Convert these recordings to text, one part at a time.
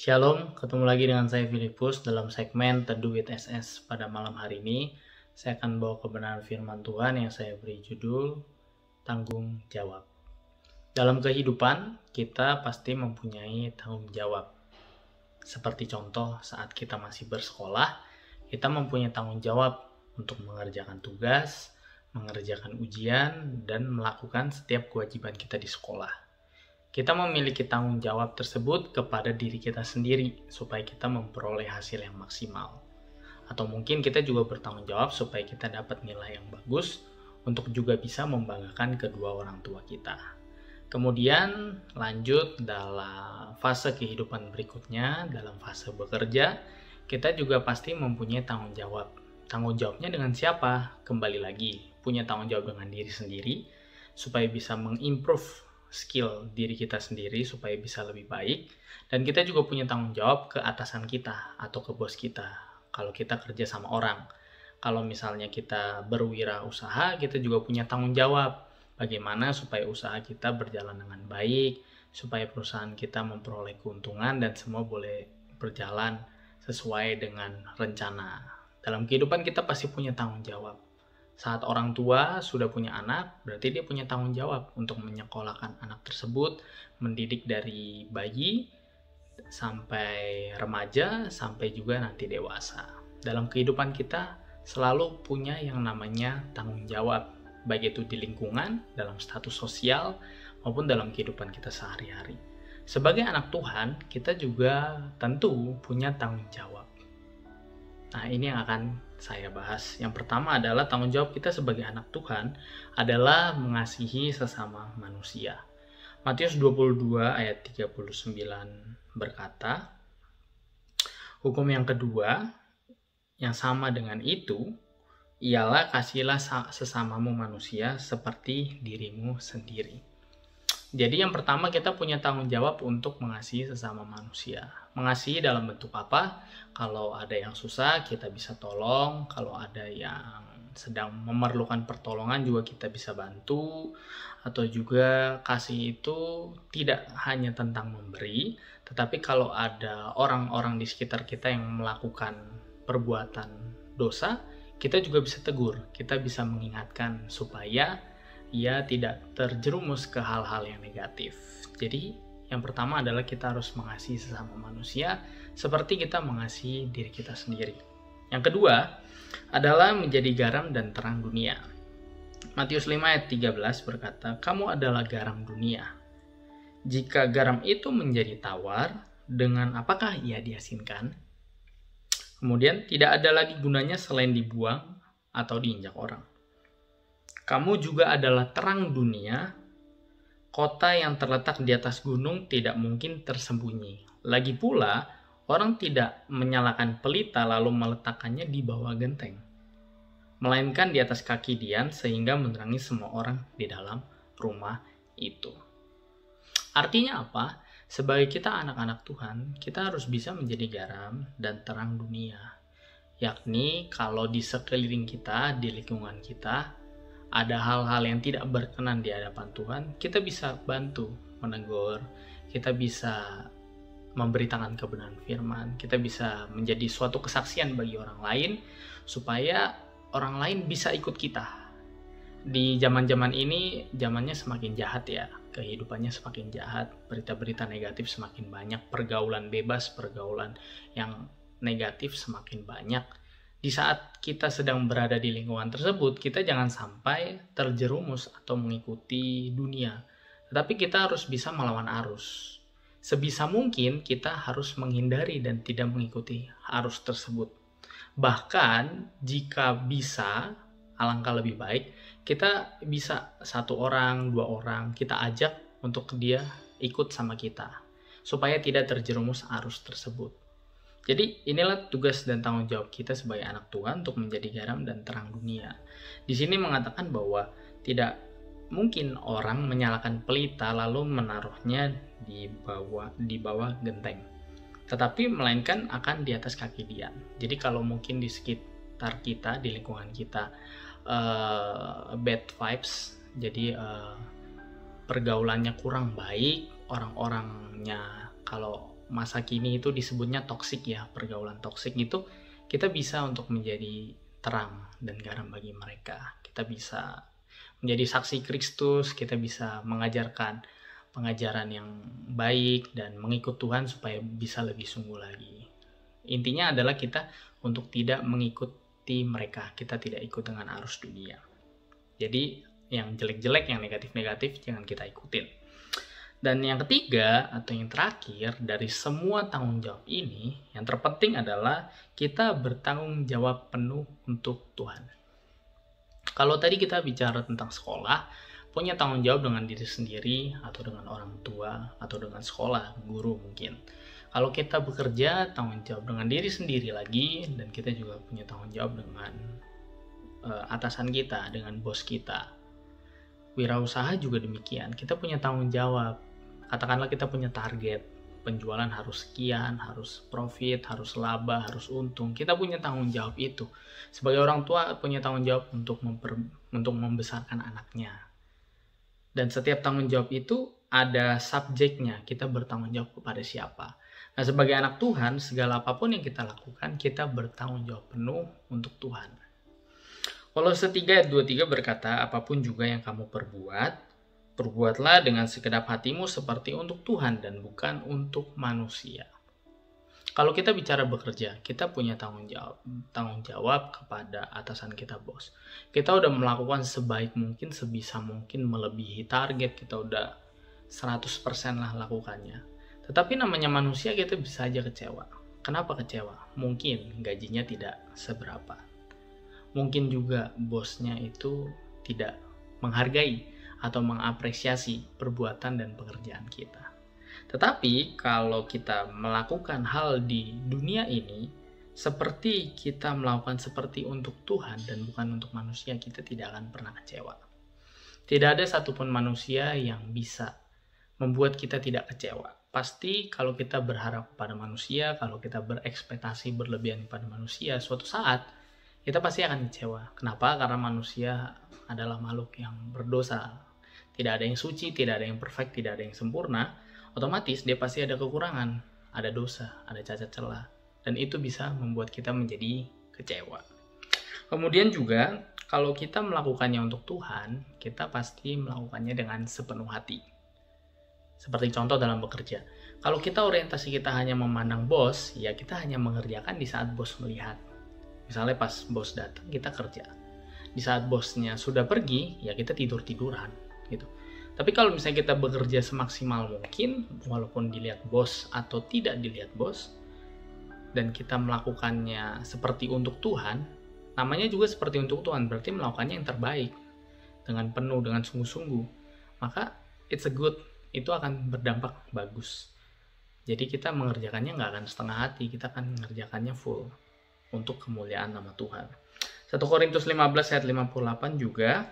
Shalom, ketemu lagi dengan saya Filipus dalam segmen Teduh with SS. Pada malam hari ini, saya akan bawa kebenaran firman Tuhan yang saya beri judul Tanggung Jawab. Dalam kehidupan, kita pasti mempunyai tanggung jawab. Seperti contoh saat kita masih bersekolah, kita mempunyai tanggung jawab untuk mengerjakan tugas, mengerjakan ujian, dan melakukan setiap kewajiban kita di sekolah. Kita memiliki tanggung jawab tersebut kepada diri kita sendiri supaya kita memperoleh hasil yang maksimal. Atau mungkin kita juga bertanggung jawab supaya kita dapat nilai yang bagus untuk juga bisa membanggakan kedua orang tua kita. Kemudian lanjut dalam fase kehidupan berikutnya, dalam fase bekerja, kita juga pasti mempunyai tanggung jawab. Tanggung jawabnya dengan siapa? Kembali lagi, punya tanggung jawab dengan diri sendiri supaya bisa mengimprove skill diri kita sendiri supaya bisa lebih baik, dan kita juga punya tanggung jawab ke atasan kita atau ke bos kita kalau kita kerja sama orang. Kalau misalnya kita berwirausaha, kita juga punya tanggung jawab bagaimana supaya usaha kita berjalan dengan baik, supaya perusahaan kita memperoleh keuntungan dan semua boleh berjalan sesuai dengan rencana. Dalam kehidupan kita pasti punya tanggung jawab. Saat orang tua sudah punya anak, berarti dia punya tanggung jawab untuk menyekolahkan anak tersebut, mendidik dari bayi sampai remaja, sampai juga nanti dewasa. Dalam kehidupan kita selalu punya yang namanya tanggung jawab, baik itu di lingkungan, dalam status sosial, maupun dalam kehidupan kita sehari-hari. Sebagai anak Tuhan, kita juga tentu punya tanggung jawab. Nah, ini yang akan saya bahas. Yang pertama adalah tanggung jawab kita sebagai anak Tuhan adalah mengasihi sesama manusia. Matius 22 ayat 39 berkata, hukum yang kedua yang sama dengan itu ialah kasihilah sesamamu manusia seperti dirimu sendiri. Jadi yang pertama kita punya tanggung jawab untuk mengasihi sesama manusia. Mengasihi dalam bentuk apa? Kalau ada yang susah kita bisa tolong, kalau ada yang sedang memerlukan pertolongan juga kita bisa bantu. Atau juga kasih itu tidak hanya tentang memberi, tetapi kalau ada orang-orang di sekitar kita yang melakukan perbuatan dosa, kita juga bisa tegur, kita bisa mengingatkan supaya ia tidak terjerumus ke hal-hal yang negatif. Jadi yang pertama adalah kita harus mengasihi sesama manusia seperti kita mengasihi diri kita sendiri. Yang kedua adalah menjadi garam dan terang dunia. Matius 5 ayat 13 berkata, kamu adalah garam dunia. Jika garam itu menjadi tawar, dengan apakah ia diasinkan? Kemudian tidak ada lagi gunanya selain dibuang atau diinjak orang. Kamu juga adalah terang dunia. Kota yang terletak di atas gunung tidak mungkin tersembunyi. Lagi pula, orang tidak menyalakan pelita lalu meletakkannya di bawah genteng, melainkan di atas kaki dian sehingga menerangi semua orang di dalam rumah itu. Artinya apa? Sebagai kita anak-anak Tuhan, kita harus bisa menjadi garam dan terang dunia. Yakni kalau di sekeliling kita, di lingkungan kita, ada hal-hal yang tidak berkenan di hadapan Tuhan, kita bisa bantu menegur, kita bisa memberitakan kebenaran firman, kita bisa menjadi suatu kesaksian bagi orang lain, supaya orang lain bisa ikut kita. Di zaman-zaman ini, zamannya semakin jahat ya, kehidupannya semakin jahat, berita-berita negatif semakin banyak, pergaulan bebas, pergaulan yang negatif semakin banyak. Di saat kita sedang berada di lingkungan tersebut, kita jangan sampai terjerumus atau mengikuti dunia. Tetapi kita harus bisa melawan arus. Sebisa mungkin kita harus menghindari dan tidak mengikuti arus tersebut. Bahkan jika bisa, alangkah lebih baik, kita bisa 1 orang, 2 orang, kita ajak untuk dia ikut sama kita. Supaya tidak terjerumus arus tersebut. Jadi inilah tugas dan tanggung jawab kita sebagai anak Tuhan untuk menjadi garam dan terang dunia. Di sini mengatakan bahwa tidak mungkin orang menyalakan pelita lalu menaruhnya di bawah genteng, tetapi melainkan akan di atas kaki dian. Jadi kalau mungkin di sekitar kita, di lingkungan kita bad vibes, jadi pergaulannya kurang baik, orang-orangnya kalau masa kini itu disebutnya toksik ya, pergaulan toksik itu, kita bisa untuk menjadi terang dan garam bagi mereka. Kita bisa menjadi saksi Kristus, kita bisa mengajarkan pengajaran yang baik dan mengikut Tuhan supaya bisa lebih sungguh lagi. Intinya adalah kita untuk tidak mengikuti mereka, kita tidak ikut dengan arus dunia. Jadi yang jelek-jelek, yang negatif-negatif jangan kita ikutin. Dan yang ketiga atau yang terakhir dari semua tanggung jawab ini, yang terpenting adalah kita bertanggung jawab penuh untuk Tuhan. Kalau tadi kita bicara tentang sekolah, punya tanggung jawab dengan diri sendiri atau dengan orang tua atau dengan sekolah, guru mungkin. Kalau kita bekerja, tanggung jawab dengan diri sendiri lagi, dan kita juga punya tanggung jawab dengan atasan kita, dengan bos kita. Wirausaha juga demikian, kita punya tanggung jawab. Katakanlah kita punya target, penjualan harus sekian, harus profit, harus laba, harus untung. Kita punya tanggung jawab itu. Sebagai orang tua punya tanggung jawab untuk membesarkan anaknya. Dan setiap tanggung jawab itu ada subjeknya, kita bertanggung jawab kepada siapa. Nah, sebagai anak Tuhan, segala apapun yang kita lakukan, kita bertanggung jawab penuh untuk Tuhan. Kolose 3 ayat 23 berkata, apapun juga yang kamu perbuatlah dengan segenap hatimu seperti untuk Tuhan dan bukan untuk manusia. Kalau kita bicara bekerja, kita punya tanggung jawab kepada atasan kita, bos. Kita udah melakukan sebaik mungkin, sebisa mungkin melebihi target, kita udah 100% lah lakukannya. Tetapi namanya manusia, kita bisa aja kecewa. Kenapa kecewa? Mungkin gajinya tidak seberapa. Mungkin juga bosnya itu tidak menghargai atau mengapresiasi perbuatan dan pekerjaan kita. Tetapi kalau kita melakukan hal di dunia ini seperti kita melakukan seperti untuk Tuhan dan bukan untuk manusia, kita tidak akan pernah kecewa. Tidak ada satupun manusia yang bisa membuat kita tidak kecewa. Pasti kalau kita berharap pada manusia, kalau kita berekspektasi berlebihan pada manusia, suatu saat kita pasti akan kecewa. Kenapa? Karena manusia adalah makhluk yang berdosa. Tidak ada yang suci, tidak ada yang perfect, tidak ada yang sempurna. Otomatis dia pasti ada kekurangan, ada dosa, ada cacat celah. Dan itu bisa membuat kita menjadi kecewa. Kemudian juga, kalau kita melakukannya untuk Tuhan, kita pasti melakukannya dengan sepenuh hati. Seperti contoh dalam bekerja. Kalau kita orientasi kita hanya memandang bos, ya kita hanya mengerjakan di saat bos melihat. Misalnya pas bos datang, kita kerja. Di saat bosnya sudah pergi, ya kita tidur-tiduran gitu. Tapi kalau misalnya kita bekerja semaksimal mungkin, walaupun dilihat bos atau tidak dilihat bos, dan kita melakukannya seperti untuk Tuhan, namanya juga seperti untuk Tuhan, berarti melakukannya yang terbaik, dengan penuh, dengan sungguh-sungguh, maka it's a good, itu akan berdampak bagus. Jadi kita mengerjakannya nggak akan setengah hati, kita akan mengerjakannya full, untuk kemuliaan nama Tuhan. 1 Korintus 15 ayat 58 juga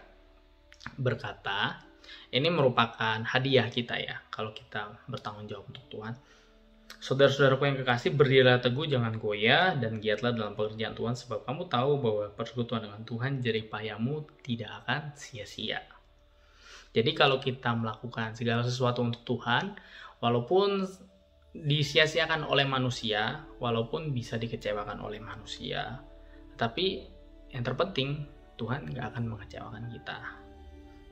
berkata, ini merupakan hadiah kita ya, kalau kita bertanggung jawab untuk Tuhan. Saudara-saudaraku yang kekasih, berdirilah teguh, jangan goyah, dan giatlah dalam pekerjaan Tuhan, sebab kamu tahu bahwa persekutuan dengan Tuhan jerih payahmu tidak akan sia-sia. Jadi kalau kita melakukan segala sesuatu untuk Tuhan, walaupun disia-siakan oleh manusia, walaupun bisa dikecewakan oleh manusia, tapi yang terpenting Tuhan nggak akan mengecewakan kita.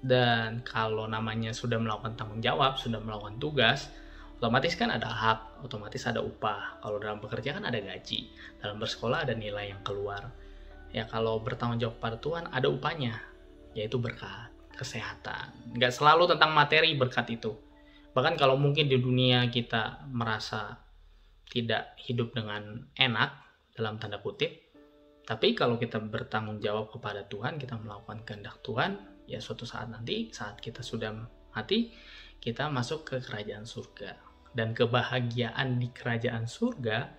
Dan kalau namanya sudah melakukan tanggung jawab, sudah melakukan tugas, otomatis kan ada hak, otomatis ada upah. Kalau dalam bekerja kan ada gaji, dalam bersekolah ada nilai yang keluar. Ya kalau bertanggung jawab pada Tuhan ada upahnya, yaitu berkat, kesehatan. Nggak selalu tentang materi berkat itu. Bahkan kalau mungkin di dunia kita merasa tidak hidup dengan enak, dalam tanda kutip, tapi kalau kita bertanggung jawab kepada Tuhan, kita melakukan kehendak Tuhan, ya suatu saat nanti, saat kita sudah mati, kita masuk ke kerajaan surga. Dan kebahagiaan di kerajaan surga,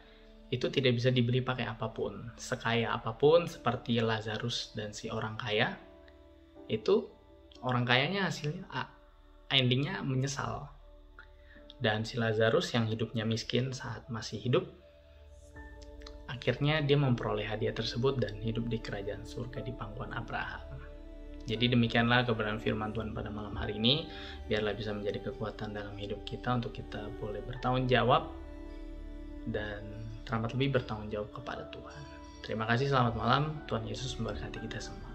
itu tidak bisa dibeli pakai apapun. Sekaya apapun, seperti Lazarus dan si orang kaya, itu orang kayanya hasilnya, endingnya menyesal. Dan si Lazarus yang hidupnya miskin saat masih hidup, akhirnya dia memperoleh hadiah tersebut dan hidup di kerajaan surga di pangkuan Abraham. Jadi demikianlah kebenaran firman Tuhan pada malam hari ini. Biarlah bisa menjadi kekuatan dalam hidup kita untuk kita boleh bertanggung jawab dan teramat lebih bertanggung jawab kepada Tuhan. Terima kasih, selamat malam. Tuhan Yesus memberkati kita semua.